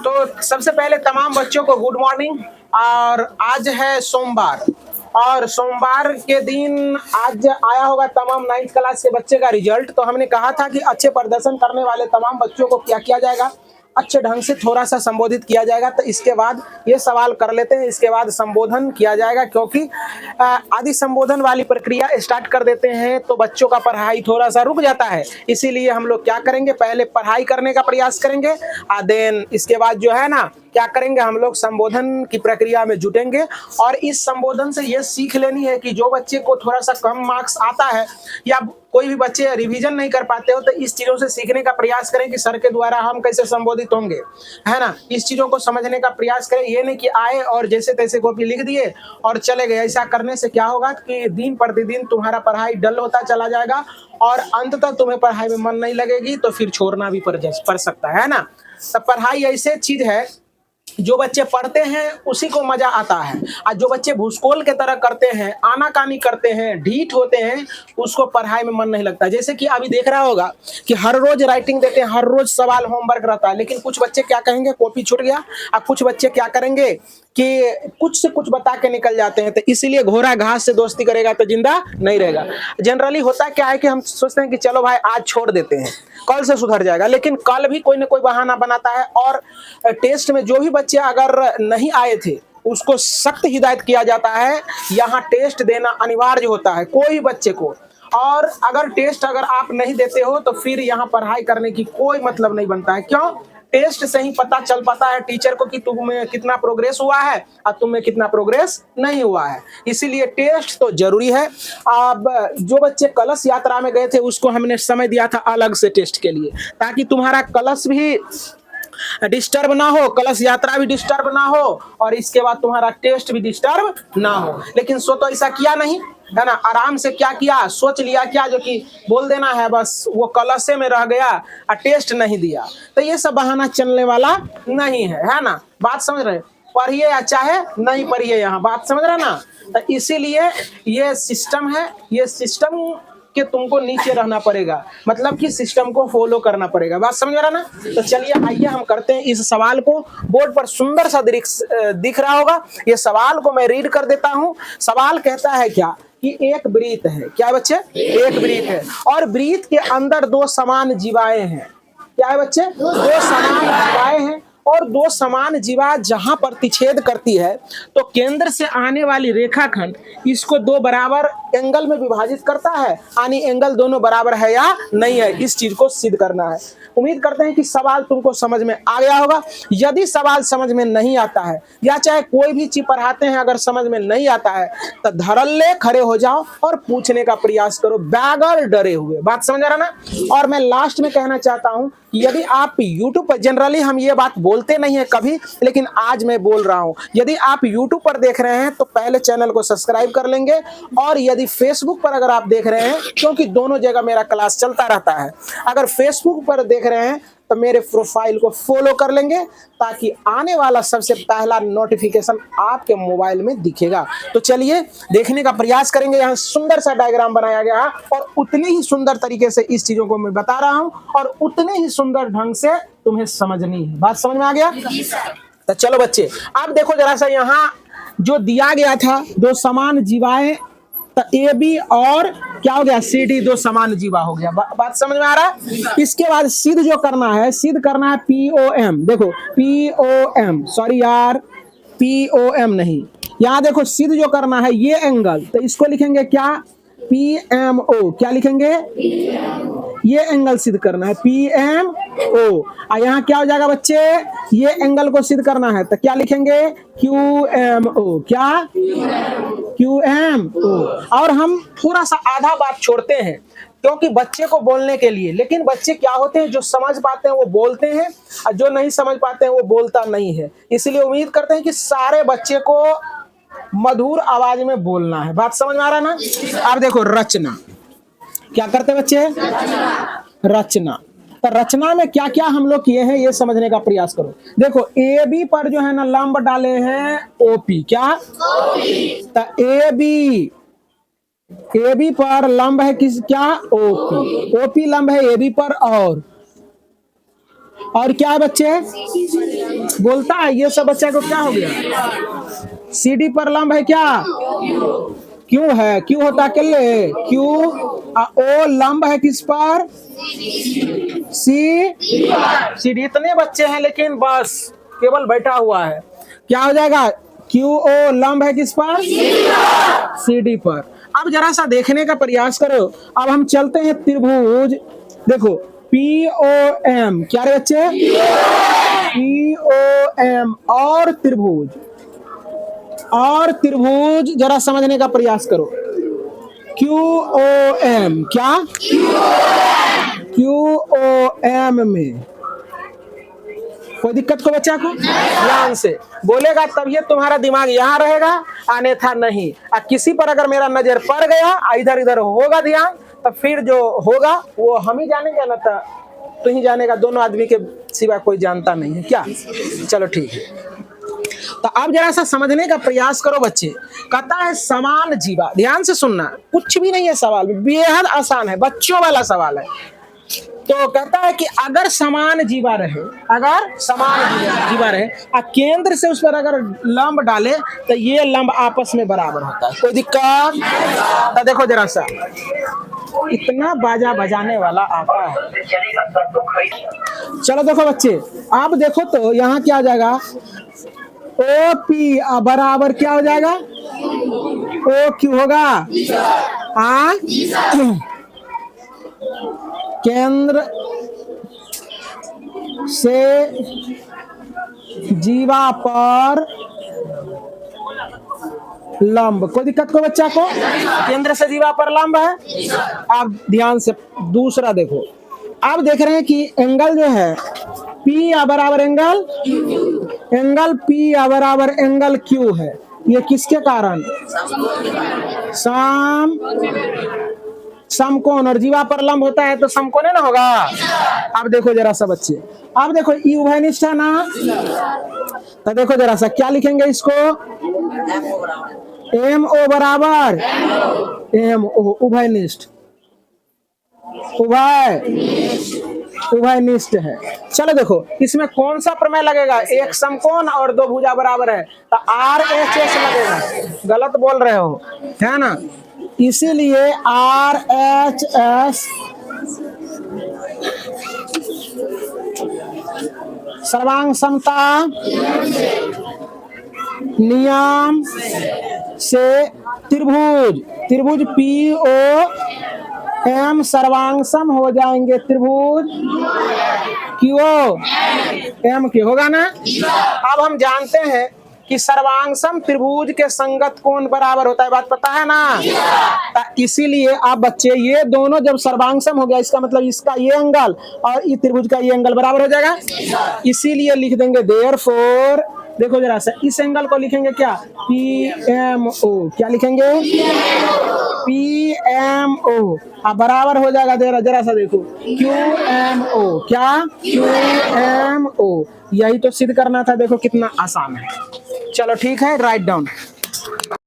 तो सबसे पहले तमाम बच्चों को गुड मॉर्निंग। और आज है सोमवार, और सोमवार के दिन आज आया होगा तमाम 9th क्लास के बच्चे का रिजल्ट। तो हमने कहा था कि अच्छे प्रदर्शन करने वाले तमाम बच्चों को क्या किया जाएगा, अच्छे ढंग से थोड़ा सा संबोधित किया जाएगा। तो इसके बाद ये सवाल कर लेते हैं, इसके बाद संबोधन किया जाएगा, क्योंकि आदि संबोधन वाली प्रक्रिया स्टार्ट कर देते हैं तो बच्चों का पढ़ाई थोड़ा सा रुक जाता है। इसीलिए हम लोग क्या करेंगे, पहले पढ़ाई करने का प्रयास करेंगे, देन इसके बाद जो है ना क्या करेंगे, हम लोग संबोधन की प्रक्रिया में जुटेंगे। और इस संबोधन से ये सीख लेनी है कि जो बच्चे को थोड़ा सा कम मार्क्स आता है या कोई भी बच्चे रिवीजन नहीं कर पाते हो, तो इस चीज़ों से सीखने का प्रयास करें कि सर के द्वारा हम कैसे संबोधित होंगे, है ना। इस चीज़ों को समझने का प्रयास करें। ये नहीं कि आए और जैसे तैसे कॉपी लिख दिए और चले गए। ऐसा करने से क्या होगा कि दिन प्रतिदिन तुम्हारा पढ़ाई डल होता चला जाएगा और अंत तक तुम्हें पढ़ाई में मन नहीं लगेगी, तो फिर छोड़ना भी पड़ सकता है ना। तो पढ़ाई ऐसे चीज़ है, जो बच्चे पढ़ते हैं उसी को मजा आता है, और जो बच्चे भूसकोल के तरह करते हैं, आनाकानी करते हैं, ढीठ होते हैं, उसको पढ़ाई में मन नहीं लगता। जैसे कि अभी देख रहा होगा कि हर रोज राइटिंग देते हैं, हर रोज सवाल होमवर्क रहता है, लेकिन कुछ बच्चे क्या कहेंगे, कॉपी छूट गया, और कुछ बच्चे क्या करेंगे कि कुछ से कुछ बता के निकल जाते हैं। तो इसीलिए घोड़ा घास से दोस्ती करेगा तो जिंदा नहीं रहेगा। जनरली होता क्या है कि हम सोचते हैं कि चलो भाई आज छोड़ देते हैं, कल से सुधर जाएगा, लेकिन कल भी कोई ना कोई बहाना बनाता है। और टेस्ट में जो भी बच्चे अगर नहीं आए थे उसको सख्त हिदायत किया जाता है, यहाँ टेस्ट देना अनिवार्य होता है कोई बच्चे को। और अगर टेस्ट अगर आप नहीं देते हो तो फिर यहाँ पढ़ाई करने की कोई मतलब नहीं बनता है। क्यों? टेस्ट से ही पता चल पाता है टीचर को कि तुम्हें कितना प्रोग्रेस हुआ है और तुम्हें कितना प्रोग्रेस नहीं हुआ है। इसीलिए टेस्ट तो जरूरी है। अब जो बच्चे कलश यात्रा में गए थे उसको हमने समय दिया था अलग से टेस्ट के लिए, ताकि तुम्हारा कलश भी डिस्टर्ब ना हो, कलश यात्रा भी डिस्टर्ब ना हो, और इसके बाद तुम्हारा टेस्ट भी डिस्टर्ब ना हो। लेकिन सो तो ऐसा किया नहीं, है ना। आराम से क्या किया, सोच लिया क्या, जो कि बोल देना है बस, वो कलशे में रह गया और टेस्ट नहीं दिया। तो ये सब बहाना चलने वाला नहीं है ना। बात समझ रहे? पढ़िए या चाहे नहीं पढ़िए, यहाँ बात समझ रहे ना। तो इसीलिए ये सिस्टम है, ये सिस्टम कि तुमको नीचे रहना पड़ेगा, मतलब कि सिस्टम को फॉलो करना पड़ेगा। बात समझ रहा ना। तो चलिए आइए हम करते हैं इस सवाल को। बोर्ड पर सुंदर सा दिख रहा होगा, ये सवाल को मैं रीड कर देता हूं। सवाल कहता है क्या कि एक वृत्त है। क्या बच्चे? एक वृत्त है, और वृत्त के अंदर दो समान जीवाएं हैं। क्या है बच्चे? दो समान जीवाएं हैं, और दो समान जीवा जहां प्रतिच्छेद करती है तो केंद्र से आने वाली रेखाखंड इसको दो बराबर एंगल में विभाजित करता है, यानी एंगल दोनों बराबर है या नहीं है, इस चीज को सिद्ध करना है। उम्मीद करते हैं कि सवाल तुमको समझ में आ गया होगा। यदि सवाल समझ में नहीं आता है, या चाहे कोई भी चीज पढ़ाते हैं अगर समझ में नहीं आता है, तो धड़ल्ले खड़े हो जाओ और पूछने का प्रयास करो बगैर डरे हुए। बात समझ रहा ना। और मैं लास्ट में कहना चाहता हूं, यदि आप YouTube पर, जनरली हम ये बात बोलते नहीं है कभी, लेकिन आज मैं बोल रहा हूं, यदि आप YouTube पर देख रहे हैं तो पहले चैनल को सब्सक्राइब कर लेंगे, और यदि Facebook पर अगर आप देख रहे हैं, क्योंकि दोनों जगह मेरा क्लास चलता रहता है, अगर Facebook पर देख रहे हैं तो मेरे प्रोफाइल को फॉलो कर लेंगे, ताकि आने वाला सबसे पहला नोटिफिकेशन आपके मोबाइल में दिखेगा। तो चलिए देखने का प्रयास करेंगे। यहाँ सुंदर सा डायग्राम बनाया गया है, और उतनी ही सुंदर तरीके से इस चीजों को मैं बता रहा हूँ, और उतने ही सुंदर ढंग से तुम्हें समझनी है। बात समझ में आ गया? तो चलो बच्चे, आप देखो जरा सा, यहाँ जो दिया गया था दो समान जीवाएं, तो ए बी और क्या हो गया, सी डी, दो समान जीवा हो गया। बात समझ में आ रहा है? इसके बाद सिद्ध जो करना है, सिद्ध करना है POM। देखो POM, सॉरी यार, POM नहीं, यहाँ देखो सिद्ध जो करना है ये एंगल, तो इसको लिखेंगे क्या, PMO। क्या लिखेंगे? ये एंगल सिद्ध करना है PMO। और यहाँ क्या हो जाएगा बच्चे, ये एंगल को सिद्ध करना है, तो क्या लिखेंगे, QMO। क्या? QMO। और हम थोड़ा सा आधा बात छोड़ते हैं, क्योंकि बच्चे को बोलने के लिए, लेकिन बच्चे क्या होते हैं, जो समझ पाते हैं वो बोलते हैं, और जो नहीं समझ पाते हैं वो बोलता नहीं है। इसलिए उम्मीद करते हैं कि सारे बच्चे को मधुर आवाज में बोलना है। बात समझ में आ रहा ना। अब देखो रचना, क्या करते हैं बच्चे? रचना। तो रचना में क्या क्या हम लोग किए हैं ये समझने का प्रयास करो। देखो AB पर जो है ना लंब डाले हैं OP। क्या? तो AB पर लंब है किस, क्या, OP लंब है AB पर, और क्या है बच्चे? बोलता है ये सब बच्चा को क्या हो गया? CD पर लंब है क्या? क्यों है? क्यों होता के लिए? क्यों ओ लंब है किस पर? CD। इतने बच्चे हैं लेकिन बस केवल बैठा हुआ है। क्या हो जाएगा? क्यू ओ लंब है किस पर? CD पर। अब जरा सा देखने का प्रयास करो। अब हम चलते हैं त्रिभुज। देखो POM क्या रे बच्चे? POM और त्रिभुज जरा समझने का प्रयास करो। QOM क्या? QOM में कोई दिक्कत को बच्चा को ध्यान से बोलेगा तब ये तुम्हारा दिमाग यहाँ रहेगा, अन्यथा नहीं। किसी पर अगर मेरा नजर पड़ गया, इधर इधर होगा ध्यान, तो फिर जो होगा वो हम ही जानेंगे, ना तो ही जानेगा। दोनों आदमी के सिवा कोई जानता नहीं है क्या? चलो ठीक है। तो अब जरा सा समझने का प्रयास करो बच्चे। कहता है समान जीवा, ध्यान से सुनना, कुछ भी नहीं है सवाल में, बेहद आसान है, बच्चों वाला सवाल है। तो कहता है कि अगर समान जीवा रहे, और केंद्र से उस पर अगर लंब डाले तो ये लंब आपस में बराबर होता है। कोई दिक्कत? तो देखो जरा सा, इतना बाजा बजाने वाला आता है। चलो देखो बच्चे, आप देखो तो यहाँ क्या आ जाएगा? OP बराबर क्या हो जाएगा? OQ होगा। केंद्र से जीवा पर लंब। कोई दिक्कत को बच्चा को? केंद्र से जीवा पर लंब है। अब ध्यान से दूसरा देखो, आप देख रहे हैं कि एंगल जो है P बराबर एंगल P बराबर एंगल Q है। ये किसके कारण? समकोण, और जीवा पर लंब होता है तो समकोण ना होगा। अब देखो जरा सा बच्चे, अब देखो ई उभयनिष्ठ है ना, तो देखो जरा सा क्या लिखेंगे इसको? MO बराबर MO, उभयनिष्ठ, उभयनिष्ठ है। चलो देखो इसमें कौन सा प्रमेय लगेगा? एक समकोण और दो भुजा बराबर है तो RHS लगेगा। गलत बोल रहे हो, है ना? इसीलिए RHS सर्वांग समता नियम से त्रिभुज POM सर्वांगसम हो जाएंगे त्रिभुज QOM के, होगा ना? अब हम जानते हैं कि सर्वांगसम त्रिभुज के संगत कोण बराबर होता है, बात पता है ना? इसीलिए आप बच्चे ये दोनों जब सर्वांगसम हो गया, इसका मतलब इसका ये एंगल और इस त्रिभुज का ये एंगल बराबर हो जाएगा। इसीलिए लिख देंगे देयरफॉर, देखो जरा सा इस एंगल को लिखेंगे क्या? PMO। क्या लिखेंगे? PMO। बराबर हो जाएगा, जरा सा देखो QMO। क्या? QMO। यही तो सिद्ध करना था, देखो कितना आसान है। चलो ठीक है, राइट डाउन।